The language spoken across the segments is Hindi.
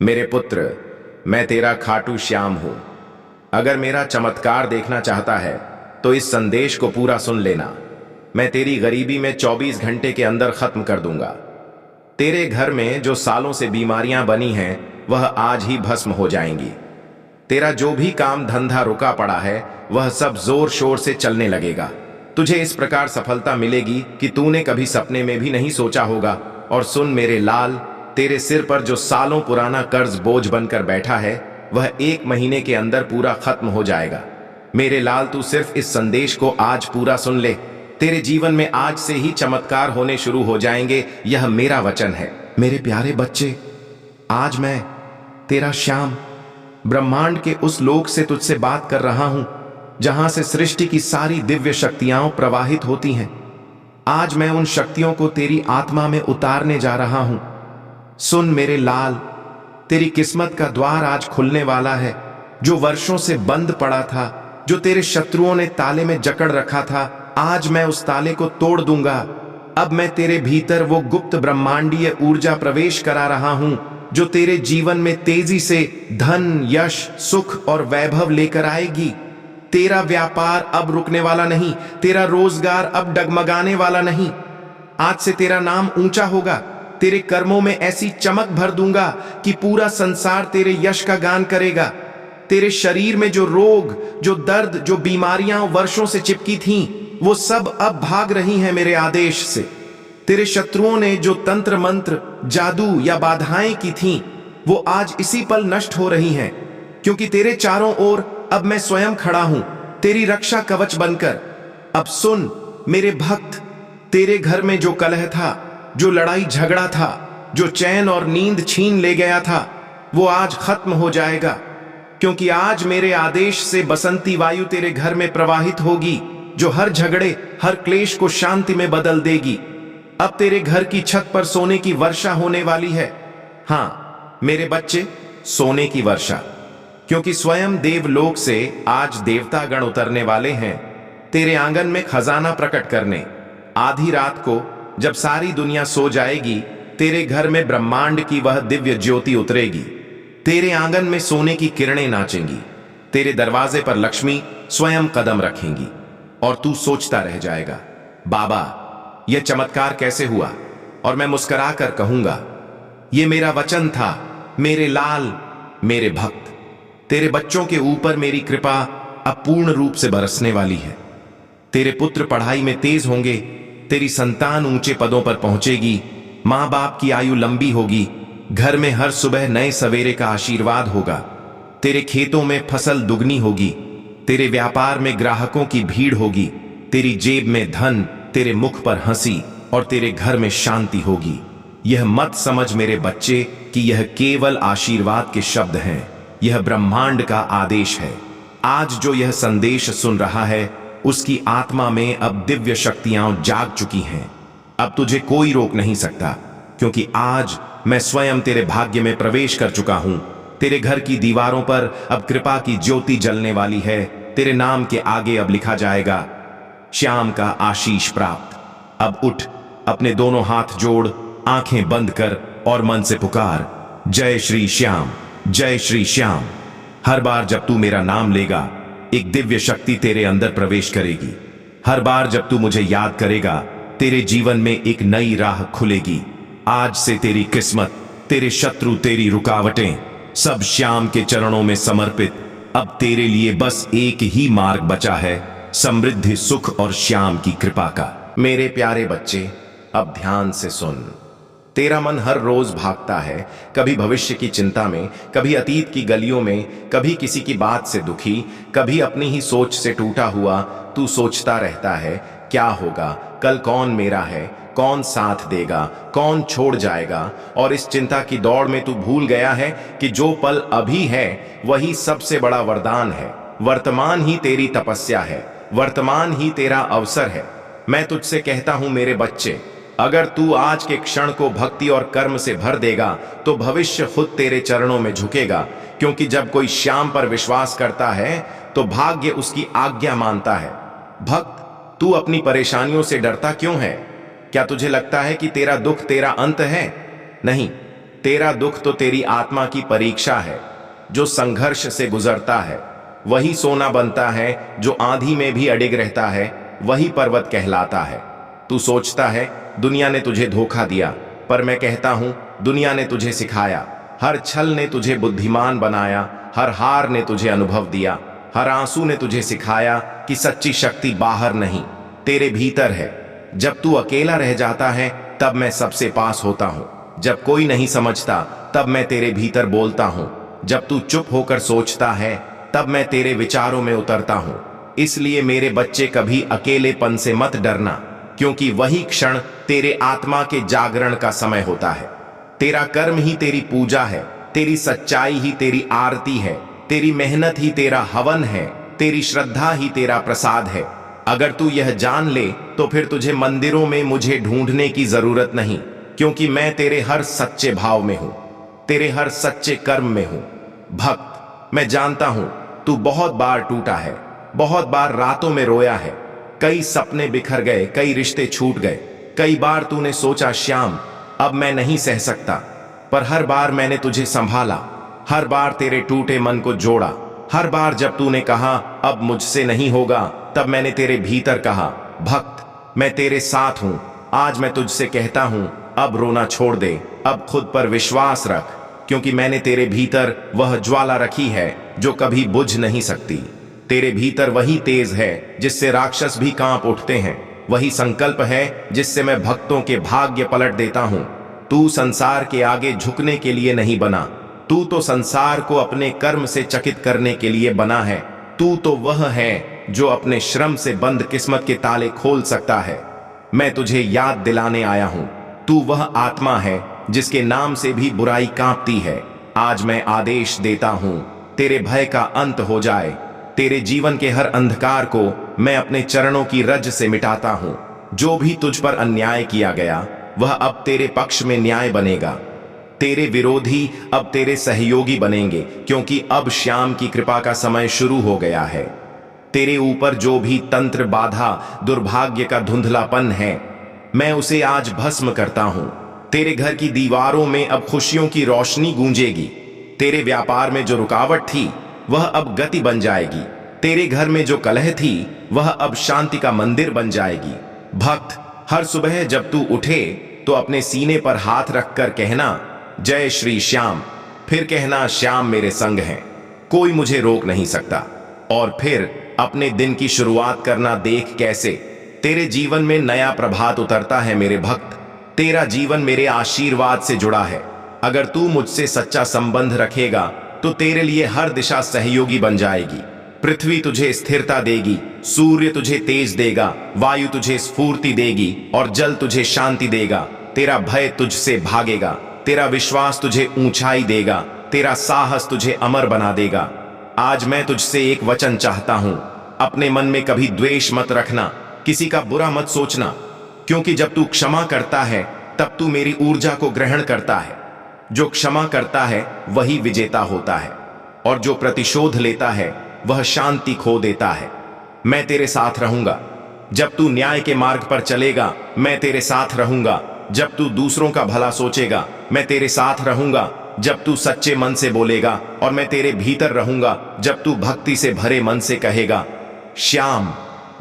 मेरे पुत्र, मैं तेरा खाटू श्याम हूं। अगर मेरा चमत्कार देखना चाहता है तो इस संदेश को पूरा सुन लेना। मैं तेरी गरीबी में 24 घंटे के अंदर खत्म कर दूंगा। तेरे घर में जो सालों से बीमारियां बनी हैं वह आज ही भस्म हो जाएंगी। तेरा जो भी काम धंधा रुका पड़ा है वह सब जोर शोर से चलने लगेगा। तुझे इस प्रकार सफलता मिलेगी कि तूने कभी सपने में भी नहीं सोचा होगा। और सुन मेरे लाल, तेरे सिर पर जो सालों पुराना कर्ज बोझ बनकर बैठा है वह 1 महीने के अंदर पूरा खत्म हो जाएगा। मेरे लाल, तू सिर्फ इस संदेश को आज पूरा सुन ले। तेरे जीवन में आज से ही चमत्कार होने शुरू हो जाएंगे, यह मेरा वचन है। मेरे प्यारे बच्चे, आज मैं तेरा श्याम ब्रह्मांड के उस लोक से तुझसे बात कर रहा हूं जहां से सृष्टि की सारी दिव्य शक्तियां प्रवाहित होती हैं। आज मैं उन शक्तियों को तेरी आत्मा में उतारने जा रहा हूं। सुन मेरे लाल, तेरी किस्मत का द्वार आज खुलने वाला है। जो वर्षों से बंद पड़ा था, जो तेरे शत्रुओं ने ताले में जकड़ रखा था, आज मैं उस ताले को तोड़ दूंगा। अब मैं तेरे भीतर वो गुप्त ब्रह्मांडीय ऊर्जा प्रवेश करा रहा हूं जो तेरे जीवन में तेजी से धन, यश, सुख और वैभव लेकर आएगी। तेरा व्यापार अब रुकने वाला नहीं, तेरा रोजगार अब डगमगाने वाला नहीं। आज से तेरा नाम ऊंचा होगा। तेरे कर्मों में ऐसी चमक भर दूंगा कि पूरा संसार तेरे यश का गान करेगा। तेरे शरीर में जो रोग, जो दर्द, जो बीमारियां वर्षों से चिपकी थीं, वो सब अब भाग रही हैं मेरे आदेश से। तेरे शत्रुओं ने जो तंत्र मंत्र, जादू या बाधाएं की थीं, वो आज इसी पल नष्ट हो रही हैं, क्योंकि तेरे चारों ओर अब मैं स्वयं खड़ा हूं, तेरी रक्षा कवच बनकर। अब सुन मेरे भक्त, तेरे घर में जो कलह था, जो लड़ाई झगड़ा था, जो चैन और नींद छीन ले गया था, वो आज खत्म हो जाएगा, क्योंकि आज मेरे आदेश से बसंती वायु तेरे घर में प्रवाहित होगी, जो हर झगड़े, हर क्लेश को शांति में बदल देगी। अब तेरे घर की छत पर सोने की वर्षा होने वाली है। हां मेरे बच्चे, सोने की वर्षा, क्योंकि स्वयं देवलोक से आज देवतागण उतरने वाले हैं तेरे आंगन में खजाना प्रकट करने। आधी रात को जब सारी दुनिया सो जाएगी, तेरे घर में ब्रह्मांड की वह दिव्य ज्योति उतरेगी। तेरे आंगन में सोने की किरणें नाचेंगी। तेरे दरवाजे पर लक्ष्मी स्वयं कदम रखेंगी और तू सोचता रह जाएगा, बाबा यह चमत्कार कैसे हुआ? और मैं मुस्कुराकर कहूंगा, यह मेरा वचन था मेरे लाल, मेरे भक्त। तेरे बच्चों के ऊपर मेरी कृपा अब पूर्ण रूप से बरसने वाली है। तेरे पुत्र पढ़ाई में तेज होंगे, तेरी संतान ऊंचे पदों पर पहुंचेगी, मां बाप की आयु लंबी होगी, घर में हर सुबह नए सवेरे का आशीर्वाद होगा। तेरे खेतों में फसल दुगनी होगी, तेरे व्यापार में ग्राहकों की भीड़ होगी, तेरी जेब में धन, तेरे मुख पर हंसी और तेरे घर में शांति होगी। यह मत समझ मेरे बच्चे कि यह केवल आशीर्वाद के शब्द हैं, यह ब्रह्मांड का आदेश है। आज जो यह संदेश सुन रहा है उसकी आत्मा में अब दिव्य शक्तियां जाग चुकी हैं। अब तुझे कोई रोक नहीं सकता, क्योंकि आज मैं स्वयं तेरे भाग्य में प्रवेश कर चुका हूं। तेरे घर की दीवारों पर अब कृपा की ज्योति जलने वाली है। तेरे नाम के आगे अब लिखा जाएगा, श्याम का आशीष प्राप्त। अब उठ, अपने दोनों हाथ जोड़, आंखें बंद कर और मन से पुकार, जय श्री श्याम, जय श्री श्याम। हर बार जब तू मेरा नाम लेगा, एक दिव्य शक्ति तेरे अंदर प्रवेश करेगी। हर बार जब तू मुझे याद करेगा, तेरे जीवन में एक नई राह खुलेगी। आज से तेरी किस्मत, तेरे शत्रु, तेरी रुकावटें सब श्याम के चरणों में समर्पित। अब तेरे लिए बस एक ही मार्ग बचा है, समृद्धि, सुख और श्याम की कृपा का। मेरे प्यारे बच्चे, अब ध्यान से सुन। तेरा मन हर रोज भागता है, कभी भविष्य की चिंता में, कभी अतीत की गलियों में, कभी किसी की बात से दुखी, कभी अपनी ही सोच से टूटा हुआ। तू सोचता रहता है, क्या होगा, कल कौन मेरा है, कौन साथ देगा, कौन छोड़ जाएगा। और इस चिंता की दौड़ में तू भूल गया है कि जो पल अभी है वही सबसे बड़ा वरदान है। वर्तमान ही तेरी तपस्या है, वर्तमान ही तेरा अवसर है। मैं तुझसे कहता हूं मेरे बच्चे, अगर तू आज के क्षण को भक्ति और कर्म से भर देगा तो भविष्य खुद तेरे चरणों में झुकेगा। क्योंकि जब कोई श्याम पर विश्वास करता है तो भाग्य उसकी आज्ञा मानता है। भक्त, तू अपनी परेशानियों से डरता क्यों है? क्या तुझे लगता है कि तेरा दुख तेरा अंत है? नहीं, तेरा दुख तो तेरी आत्मा की परीक्षा है। जो संघर्ष से गुजरता है वही सोना बनता है, जो आंधी में भी अडिग रहता है वही पर्वत कहलाता है। तू सोचता है दुनिया ने तुझे धोखा दिया, पर मैं कहता हूं दुनिया ने तुझे सिखाया। हर छल ने तुझे बुद्धिमान बनाया, हर हार ने तुझे अनुभव दिया, हर आंसू ने तुझे सिखाया कि सच्ची शक्ति बाहर नहीं तेरे भीतर है। जब तू अकेला रह जाता है तब मैं सबसे पास होता हूं, जब कोई नहीं समझता तब मैं तेरे भीतर बोलता हूं, जब तू चुप होकर सोचता है तब मैं तेरे विचारों में उतरता हूं। इसलिए मेरे बच्चे कभी अकेलेपन से मत डरना, क्योंकि वही क्षण तेरे आत्मा के जागरण का समय होता है। तेरा कर्म ही तेरी पूजा है, तेरी सच्चाई ही तेरी आरती है, तेरी मेहनत ही तेरा हवन है, तेरी श्रद्धा ही तेरा प्रसाद है। अगर तू यह जान ले तो फिर तुझे मंदिरों में मुझे ढूंढने की जरूरत नहीं, क्योंकि मैं तेरे हर सच्चे भाव में हूं, तेरे हर सच्चे कर्म में हूं। भक्त, मैं जानता हूं तू बहुत बार टूटा है, बहुत बार रातों में रोया है, कई सपने बिखर गए, कई रिश्ते छूट गए, कई बार तूने सोचा श्याम अब मैं नहीं सह सकता, पर हर बार मैंने तुझे संभाला, हर बार तेरे टूटे मन को जोड़ा। हर बार जब तूने कहा अब मुझसे नहीं होगा, तब मैंने तेरे भीतर कहा भक्त मैं तेरे साथ हूं। आज मैं तुझसे कहता हूं अब रोना छोड़ दे, अब खुद पर विश्वास रख, क्योंकि मैंने तेरे भीतर वह ज्वाला रखी है जो कभी बुझ नहीं सकती। तेरे भीतर वही तेज है जिससे राक्षस भी कांप उठते हैं, वही संकल्प है जिससे मैं भक्तों के भाग्य पलट देता हूं। तू संसार के आगे झुकने के लिए नहीं बना, तू तो संसार को अपने कर्म से चकित करने के लिए बना है। तू तो वह है जो अपने श्रम से बंद किस्मत के ताले खोल सकता है। मैं तुझे याद दिलाने आया हूं, तू वह आत्मा है जिसके नाम से भी बुराई कांपती है। आज मैं आदेश देता हूं तेरे भय का अंत हो जाए, तेरे जीवन के हर अंधकार को मैं अपने चरणों की रज से मिटाता हूं। जो भी तुझ पर अन्याय किया गया वह अब तेरे पक्ष में न्याय बनेगा, तेरे विरोधी अब तेरे सहयोगी बनेंगे, क्योंकि अब श्याम की कृपा का समय शुरू हो गया है। तेरे ऊपर जो भी तंत्र बाधा दुर्भाग्य का धुंधलापन है मैं उसे आज भस्म करता हूं। तेरे घर की दीवारों में अब खुशियों की रोशनी गूंजेगी, तेरे व्यापार में जो रुकावट थी वह अब गति बन जाएगी, तेरे घर में जो कलह थी वह अब शांति का मंदिर बन जाएगी। भक्त, हर सुबह जब तू उठे तो अपने सीने पर हाथ रखकर कहना जय श्री श्याम, फिर कहना श्याम मेरे संग हैं, कोई मुझे रोक नहीं सकता। और फिर अपने दिन की शुरुआत करना, देख कैसे तेरे जीवन में नया प्रभात उतरता है। मेरे भक्त, तेरा जीवन मेरे आशीर्वाद से जुड़ा है। अगर तू मुझसे सच्चा संबंध रखेगा तो तेरे लिए हर दिशा सहयोगी बन जाएगी। पृथ्वी तुझे स्थिरता देगी, सूर्य तुझे तेज देगा, वायु तुझे स्फूर्ति देगी और जल तुझे शांति देगा। तेरा भय तुझसे भागेगा, तेरा विश्वास तुझे ऊंचाई देगा, तेरा साहस तुझे अमर बना देगा। आज मैं तुझसे एक वचन चाहता हूं, अपने मन में कभी द्वेष मत रखना, किसी का बुरा मत सोचना, क्योंकि जब तू क्षमा करता है तब तू मेरी ऊर्जा को ग्रहण करता है। जो क्षमा करता है वही विजेता होता है, और जो प्रतिशोध लेता है वह शांति खो देता है। मैं तेरे साथ रहूंगा, जब तू न्याय के मार्ग पर चलेगा मैं तेरे साथ रहूंगा, जब तू दूसरों का भला सोचेगा मैं तेरे साथ रहूंगा, जब तू सच्चे मन से बोलेगा और मैं तेरे भीतर रहूंगा, जब तू भक्ति से भरे मन से कहेगा श्याम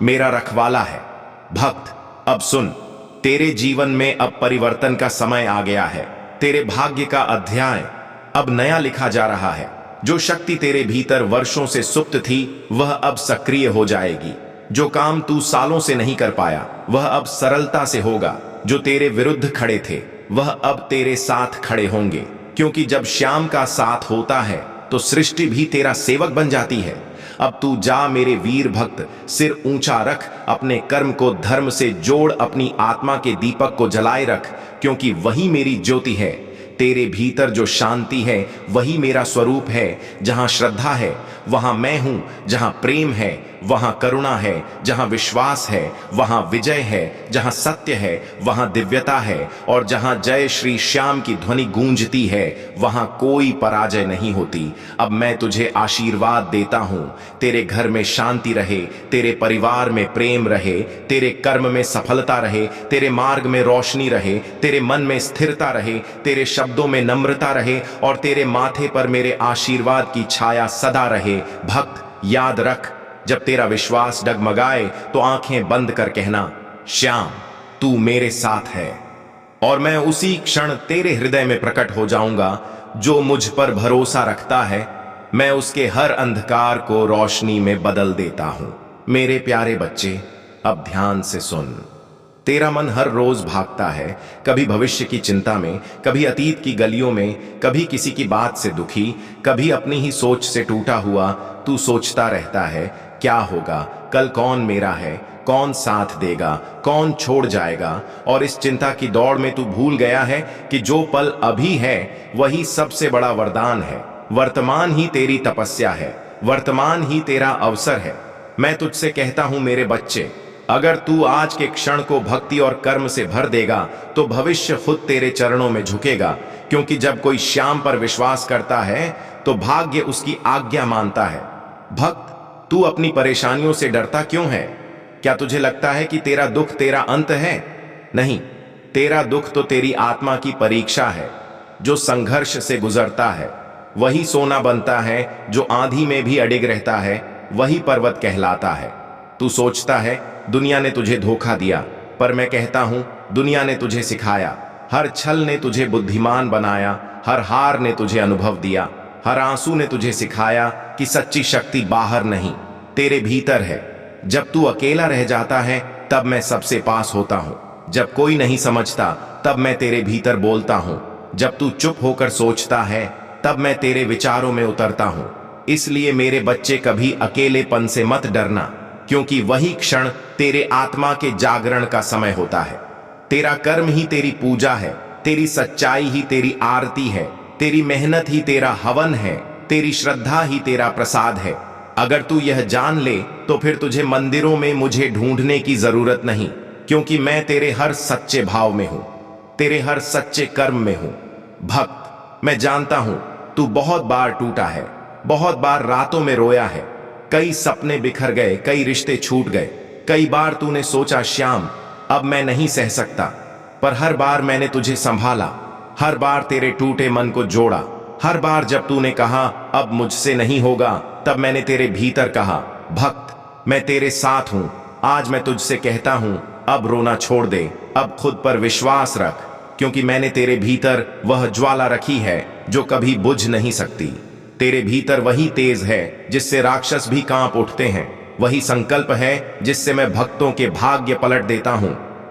मेरा रखवाला है। भक्त, अब सुन, तेरे जीवन में अब परिवर्तन का समय आ गया है। तेरे भाग्य का अध्याय अब नया लिखा जा रहा है। जो शक्ति तेरे भीतर वर्षों से सुप्त थी वह अब सक्रिय हो जाएगी। जो काम तू सालों से नहीं कर पाया वह अब सरलता से होगा। जो तेरे विरुद्ध खड़े थे वह अब तेरे साथ खड़े होंगे, क्योंकि जब श्याम का साथ होता है तो सृष्टि भी तेरा सेवक बन जाती है। अब तू जा मेरे वीर भक्त, सिर ऊंचा रख, अपने कर्म को धर्म से जोड़, अपनी आत्मा के दीपक को जलाए रख, क्योंकि वही मेरी ज्योति है। तेरे भीतर जो शांति है वही मेरा स्वरूप है। जहां श्रद्धा है वहां मैं हूं, जहां प्रेम है वहां करुणा है, जहां विश्वास है वहां विजय है, जहां सत्य है वहां दिव्यता है, और जहां जय श्री श्याम की ध्वनि गूंजती है वहां कोई पराजय नहीं होती। अब मैं तुझे आशीर्वाद देता हूं, तेरे घर में शांति रहे, तेरे परिवार में प्रेम रहे, तेरे कर्म में सफलता रहे, तेरे मार्ग में रोशनी रहे, तेरे मन में स्थिरता रहे, तेरे शब्दों में नम्रता रहे, और तेरे माथे पर मेरे आशीर्वाद की छाया सदा रहे। भक्त याद रख, जब तेरा विश्वास डगमगाए तो आंखें बंद कर कहना, श्याम तू मेरे साथ है, और मैं उसी क्षण तेरे हृदय में प्रकट हो जाऊंगा। जो मुझ पर भरोसा रखता है, मैं उसके हर अंधकार को रोशनी में बदल देता हूं। मेरे प्यारे बच्चे, अब ध्यान से सुन। तेरा मन हर रोज भागता है, कभी भविष्य की चिंता में, कभी अतीत की गलियों में, कभी किसी की बात से दुखी, कभी अपनी ही सोच से टूटा हुआ। तू सोचता रहता है, क्या होगा कल, कौन मेरा है, कौन साथ देगा, कौन छोड़ जाएगा। और इस चिंता की दौड़ में तू भूल गया है कि जो पल अभी है वही सबसे बड़ा वरदान है। वर्तमान ही तेरी तपस्या है, वर्तमान ही तेरा अवसर है। मैं तुझसे कहता हूं मेरे बच्चे, अगर तू आज के क्षण को भक्ति और कर्म से भर देगा तो भविष्य खुद तेरे चरणों में झुकेगा। क्योंकि जब कोई श्याम पर विश्वास करता है तो भाग्य उसकी आज्ञा मानता है। भक्त, तू अपनी परेशानियों से डरता क्यों है? क्या तुझे लगता है कि तेरा दुख तेरा अंत है? नहीं, तेरा दुख तो तेरी आत्मा की परीक्षा है। जो संघर्ष से गुजरता है वही सोना बनता है, जो आंधी में भी अडिग रहता है वही पर्वत कहलाता है। तू सोचता है दुनिया ने तुझे धोखा दिया, पर मैं कहता हूं दुनिया ने तुझे सिखाया। हर छल ने तुझे बुद्धिमान बनाया, हर हार ने तुझे अनुभव दिया, हर आंसू ने तुझे सिखाया कि सच्ची शक्ति बाहर नहीं तेरे भीतर है। जब तू अकेला रह जाता है तब मैं सबसे पास होता हूं, जब कोई नहीं समझता तब मैं तेरे भीतर बोलता हूं, जब तू चुप होकर सोचता है तब मैं तेरे विचारों में उतरता हूं। इसलिए मेरे बच्चे, कभी अकेलेपन से मत डरना, क्योंकि वही क्षण तेरे आत्मा के जागरण का समय होता है। तेरा कर्म ही तेरी पूजा है, तेरी सच्चाई ही तेरी आरती है, तेरी मेहनत ही तेरा हवन है, तेरी श्रद्धा ही तेरा प्रसाद है। अगर तू यह जान ले तो फिर तुझे मंदिरों में मुझे ढूंढने की जरूरत नहीं, क्योंकि मैं तेरे हर सच्चे भाव में हूं, तेरे हर सच्चे कर्म में हूं। भक्त, मैं जानता हूं तू बहुत बार टूटा है, बहुत बार रातों में रोया है, कई सपने बिखर गए, कई रिश्ते छूट गए, कई बार तूने सोचा श्याम अब मैं नहीं सह सकता, पर हर बार मैंने तुझे संभाला, हर बार तेरे टूटे मन को जोड़ा। हर बार जब तूने कहा अब मुझसे नहीं होगा, तब मैंने तेरे भीतर कहा भक्त मैं तेरे साथ हूं। आज मैं तुझसे कहता हूं अब रोना छोड़ दे, अब खुद पर विश्वास रख, क्योंकि मैंने तेरे भीतर वह ज्वाला रखी है जो कभी बुझ नहीं सकती। तेरे भीतर वही तेज है जिससे राक्षस भी कांप उठते हैं, वही संकल्प है जिससे मैं भक्तों के भाग्य पलट देता हूं।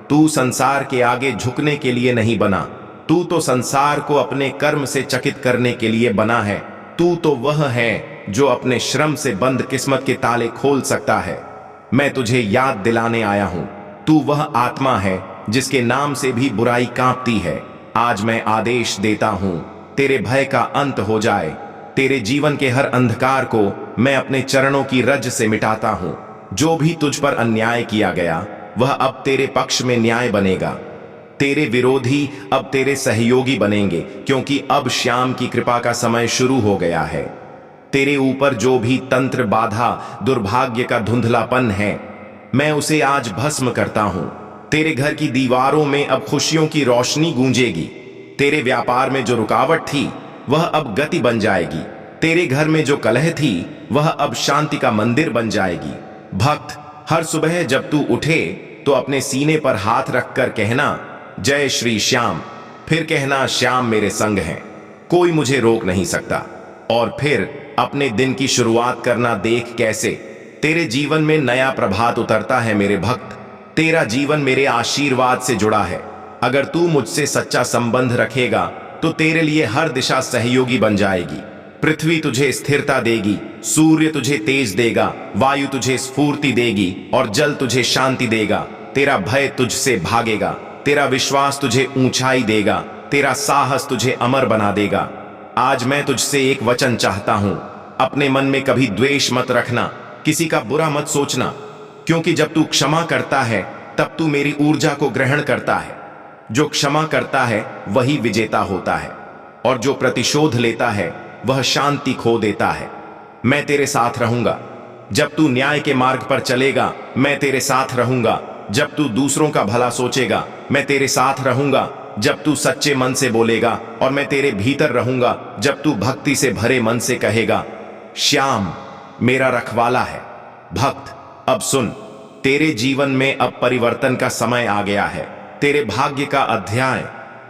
तू संसार के आगे झुकने के लिए नहीं बना, तू तो संसार को अपने कर्म से चकित करने के लिए बना है। तू तो वह है जो अपने श्रम से बंद किस्मत के ताले खोल सकता है। मैं तुझे याद दिलाने आया हूं, तू वह आत्मा है जिसके नाम से भी बुराई कांपती है। आज मैं आदेश देता हूं तेरे भय का अंत हो जाए, तेरे जीवन के हर अंधकार को मैं अपने चरणों की रज से मिटाता हूं। जो भी तुझ पर अन्याय किया गया वह अब तेरे पक्ष में न्याय बनेगा, तेरे विरोधी अब तेरे सहयोगी बनेंगे, क्योंकि अब श्याम की कृपा का समय शुरू हो गया है। तेरे ऊपर जो भी तंत्र, बाधा, दुर्भाग्य का धुंधलापन है, मैं उसे आज भस्म करता हूं। तेरे घर की दीवारों में अब खुशियों की रोशनी गूंजेगी, तेरे व्यापार में जो रुकावट थी वह अब गति बन जाएगी, तेरे घर में जो कलह थी वह अब शांति का मंदिर बन जाएगी। भक्त, हर सुबह जब तू उठे तो अपने सीने पर हाथ रखकर कहना जय श्री श्याम, फिर कहना श्याम मेरे संग हैं, कोई मुझे रोक नहीं सकता। और फिर अपने दिन की शुरुआत करना, देख कैसे तेरे जीवन में नया प्रभात उतरता है। मेरे भक्त, तेरा जीवन मेरे आशीर्वाद से जुड़ा है। अगर तू मुझसे सच्चा संबंध रखेगा तो तेरे लिए हर दिशा सहयोगी बन जाएगी। पृथ्वी तुझे स्थिरता देगी, सूर्य तुझे तेज देगा, वायु तुझे स्फूर्ति देगी और जल तुझे शांति देगा। तेरा भय तुझसे भागेगा, तेरा विश्वास तुझे ऊंचाई देगा, तेरा साहस तुझे अमर बना देगा। आज मैं तुझसे एक वचन चाहता हूं, अपने मन में कभी द्वेष मत रखना, किसी का बुरा मत सोचना, क्योंकि जब तू क्षमा करता है तब तू मेरी ऊर्जा को ग्रहण करता है। जो क्षमा करता है वही विजेता होता है, और जो प्रतिशोध लेता है वह शांति खो देता है। मैं तेरे साथ रहूंगा। जब तू न्याय के मार्ग पर चलेगा, मैं तेरे साथ रहूंगा। जब तू दूसरों का भला सोचेगा, मैं तेरे साथ रहूंगा। जब तू सच्चे मन से बोलेगा, और मैं तेरे भीतर रहूंगा। जब तू भक्ति से भरे मन से कहेगा, श्याम मेरा रखवाला है। भक्त, अब सुन, तेरे जीवन में अब परिवर्तन का समय आ गया है। तेरे भाग्य का अध्याय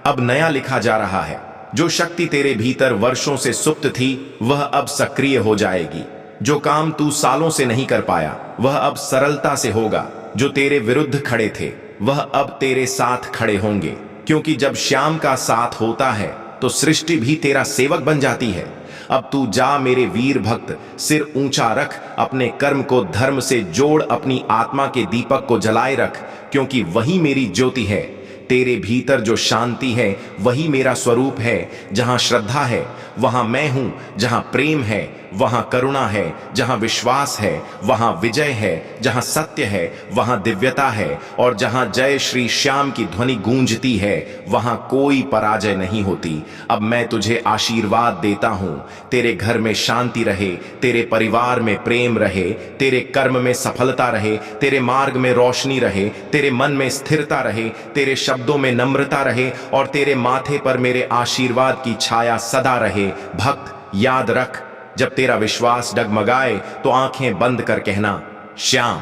अब नया लिखा जा रहा है। जो शक्ति तेरे भीतर वर्षों से सुप्त थी वह अब सक्रिय हो जाएगी। जो काम तू सालों से नहीं कर पाया वह अब सरलता से होगा। जो तेरे विरुद्ध खड़े थे वह अब तेरे साथ खड़े होंगे, क्योंकि जब श्याम का साथ होता है तो सृष्टि भी तेरा सेवक बन जाती है। अब तू जा मेरे वीर भक्त, सिर ऊंचा रख, अपने कर्म को धर्म से जोड़, अपनी आत्मा के दीपक को जलाए रख, क्योंकि वही मेरी ज्योति है। तेरे भीतर जो शांति है वही मेरा स्वरूप है। जहां श्रद्धा है वहां मैं हूं। जहां प्रेम है वहां करुणा है। जहां विश्वास है वहां विजय है। जहां सत्य है वहां दिव्यता है। और जहां जय श्री श्याम की ध्वनि गूंजती है वहां कोई पराजय नहीं होती। अब मैं तुझे आशीर्वाद देता हूं, तेरे घर में शांति रहे, तेरे परिवार में प्रेम रहे, तेरे कर्म में सफलता रहे, तेरे मार्ग में रोशनी रहे, तेरे मन में स्थिरता रहे, तेरे शब्दों में नम्रता रहे, और तेरे माथे पर मेरे आशीर्वाद की छाया सदा रहे। भक्त, याद रख, जब तेरा विश्वास डगमगाए तो आंखें बंद कर कहना, श्याम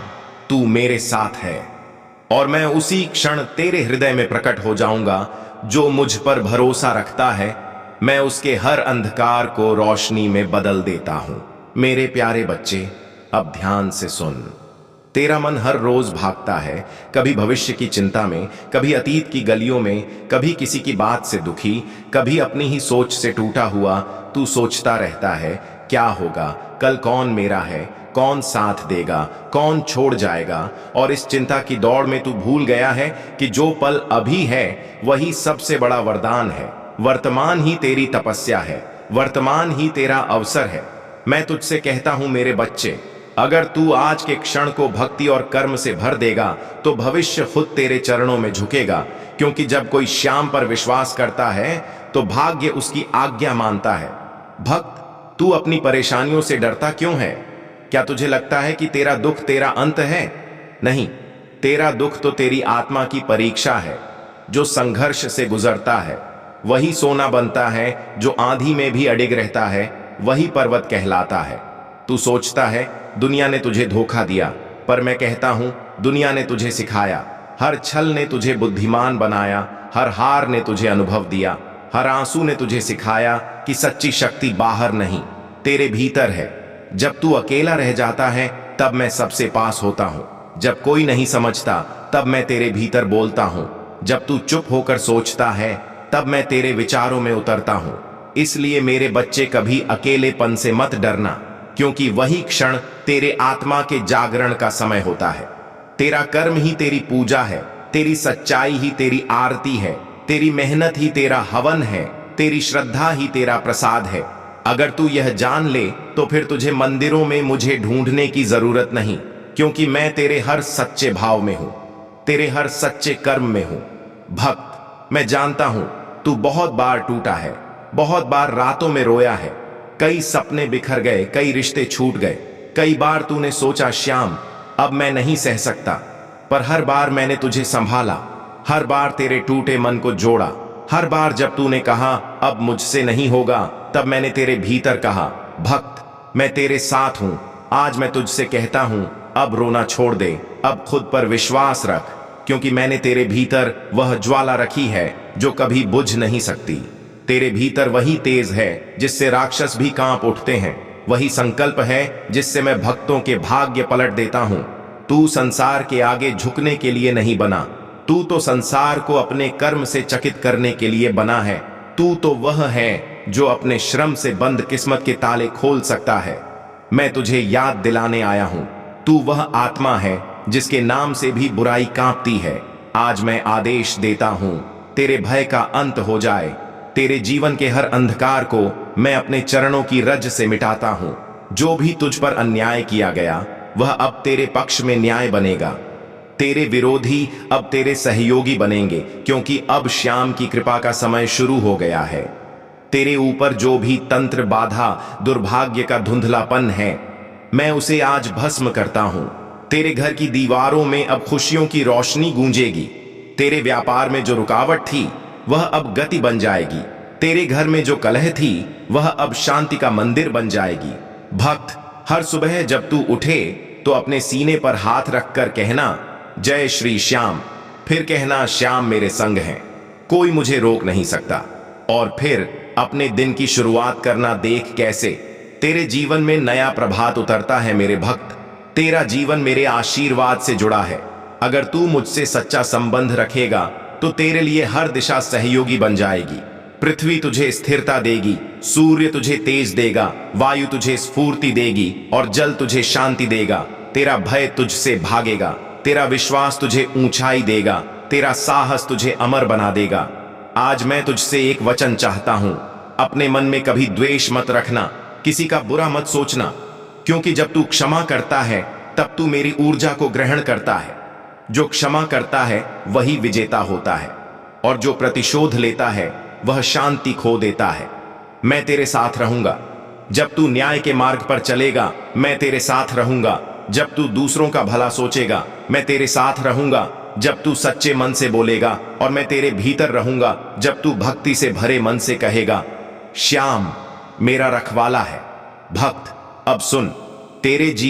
तू मेरे साथ है। और मैं उसी क्षण तेरे हृदय में प्रकट हो जाऊंगा। जो मुझ पर भरोसा रखता है, मैं उसके हर अंधकार को रोशनी में बदल देता हूं। मेरे प्यारे बच्चे, अब ध्यान से सुन। तेरा मन हर रोज भागता है, कभी भविष्य की चिंता में, कभी अतीत की गलियों में, कभी किसी की बात से दुखी, कभी अपनी ही सोच से टूटा हुआ। तू सोचता रहता है, क्या होगा, कल कौन मेरा है, कौन साथ देगा, कौन छोड़ जाएगा। और इस चिंता की दौड़ में तू भूल गया है कि जो पल अभी है वही सबसे बड़ा वरदान है। वर्तमान ही तेरी तपस्या है, वर्तमान ही तेरा अवसर है। मैं तुझसे कहता हूं मेरे बच्चे, अगर तू आज के क्षण को भक्ति और कर्म से भर देगा तो भविष्य खुद तेरे चरणों में झुकेगा। क्योंकि जब कोई श्याम पर विश्वास करता है तो भाग्य उसकी आज्ञा मानता है। भक्त, तू अपनी परेशानियों से डरता क्यों है? क्या तुझे लगता है कि तेरा दुख तेरा अंत है? नहीं, तेरा दुख तो तेरी आत्मा की परीक्षा है। जो संघर्ष से गुजरता है वही सोना बनता है। जो आंधी में भी अडिग रहता है वही पर्वत कहलाता है। तू सोचता है दुनिया ने तुझे धोखा दिया, पर मैं कहता हूं दुनिया ने तुझे सिखाया। हर छल ने तुझे बुद्धिमान बनाया, हर हार ने तुझे अनुभव दिया, हर आंसू ने तुझे सिखाया कि सच्ची शक्ति बाहर नहीं, तेरे भीतर है। जब तू अकेला रह जाता है तब मैं सबसे पास होता हूं। जब कोई नहीं समझता तब मैं तेरे भीतर बोलता हूं। जब तू चुप होकर सोचता है तब मैं तेरे विचारों में उतरता हूं। इसलिए मेरे बच्चे, कभी अकेलेपन से मत डरना, क्योंकि वही क्षण तेरे आत्मा के जागरण का समय होता है। तेरा कर्म ही तेरी पूजा है, तेरी सच्चाई ही तेरी आरती है, तेरी मेहनत ही तेरा हवन है, तेरी श्रद्धा ही तेरा प्रसाद है। अगर तू यह जान ले तो फिर तुझे मंदिरों में मुझे ढूंढने की जरूरत नहीं, क्योंकि मैं तेरे हर सच्चे भाव में हूं, तेरे हर सच्चे कर्म में हूं। भक्त, मैं जानता हूं तू बहुत बार टूटा है, बहुत बार रातों में रोया है, कई सपने बिखर गए, कई रिश्ते छूट गए। कई बार तूने सोचा श्याम अब मैं नहीं सह सकता, पर हर बार मैंने तुझे संभाला, हर बार तेरे टूटे मन को जोड़ा। हर बार जब तूने कहा अब मुझसे नहीं होगा, तब मैंने तेरे भीतर कहा भक्त मैं तेरे साथ हूं। आज मैं तुझसे कहता हूं अब रोना छोड़ दे, अब खुद पर विश्वास रख, क्योंकि मैंने तेरे भीतर वह ज्वाला रखी है जो कभी बुझ नहीं सकती। तेरे भीतर वही तेज है जिससे राक्षस भी कांप उठते हैं, वही संकल्प है जिससे मैं भक्तों के भाग्य पलट देता हूं। तू संसार के आगे झुकने के लिए नहीं बना, तू तो संसार को अपने कर्म से चकित करने के लिए बना है। तू तो वह है जो अपने श्रम से बंद किस्मत के ताले खोल सकता है। मैं तुझे याद दिलाने आया हूं, तू वह आत्मा है जिसके नाम से भी बुराई कांपती है। आज मैं आदेश देता हूं तेरे भय का अंत हो जाए, तेरे जीवन के हर अंधकार को मैं अपने चरणों की रज से मिटाता हूं। जो भी तुझ पर अन्याय किया गया वह अब तेरे पक्ष में न्याय बनेगा। तेरे विरोधी अब तेरे सहयोगी बनेंगे, क्योंकि अब श्याम की कृपा का समय शुरू हो गया है। तेरे ऊपर जो भी तंत्र, बाधा, दुर्भाग्य का धुंधलापन है, मैं उसे आज भस्म करता हूं। तेरे घर की दीवारों में अब खुशियों की रोशनी गूंजेगी। तेरे व्यापार में जो रुकावट थी वह अब गति बन जाएगी। तेरे घर में जो कलह थी वह अब शांति का मंदिर बन जाएगी। भक्त, हर सुबह जब तू उठे तो अपने सीने पर हाथ रखकर कहना, जय श्री श्याम। फिर कहना, श्याम मेरे संग हैं, कोई मुझे रोक नहीं सकता। और फिर अपने दिन की शुरुआत करना, देख कैसे तेरे जीवन में नया प्रभात उतरता है। मेरे भक्त, तेरा जीवन मेरे आशीर्वाद से जुड़ा है। अगर तू मुझसे सच्चा संबंध रखेगा तो तेरे लिए हर दिशा सहयोगी बन जाएगी। पृथ्वी तुझे स्थिरता देगी, सूर्य तुझे तेज देगा, वायु तुझे स्फूर्ति देगी और जल तुझे शांति देगा। तेरा भय तुझसे भागेगा, तेरा विश्वास तुझे ऊंचाई देगा, तेरा साहस तुझे अमर बना देगा। आज मैं तुझसे एक वचन चाहता हूं, अपने मन में कभी द्वेष मत रखना, किसी का बुरा मत सोचना, क्योंकि जब तू क्षमा करता है तब तू मेरी ऊर्जा को ग्रहण करता है। जो क्षमा करता है वही विजेता होता है, और जो प्रतिशोध लेता है वह शांति खो देता है। मैं तेरे साथ रहूंगा। जब तू न्याय के मार्ग पर चलेगा, मैं तेरे साथ रहूंगा। जब तू दूसरों का भला सोचेगा, मैं तेरे साथ रहूंगा। जब तू सच्चे मन से बोलेगा, और मैं तेरे भीतर रहूंगा। जब तू भक्ति से भरे मन से कहेगा, श्याम मेरा रखवाला है। भक्त, अब सुन, तेरे जीवन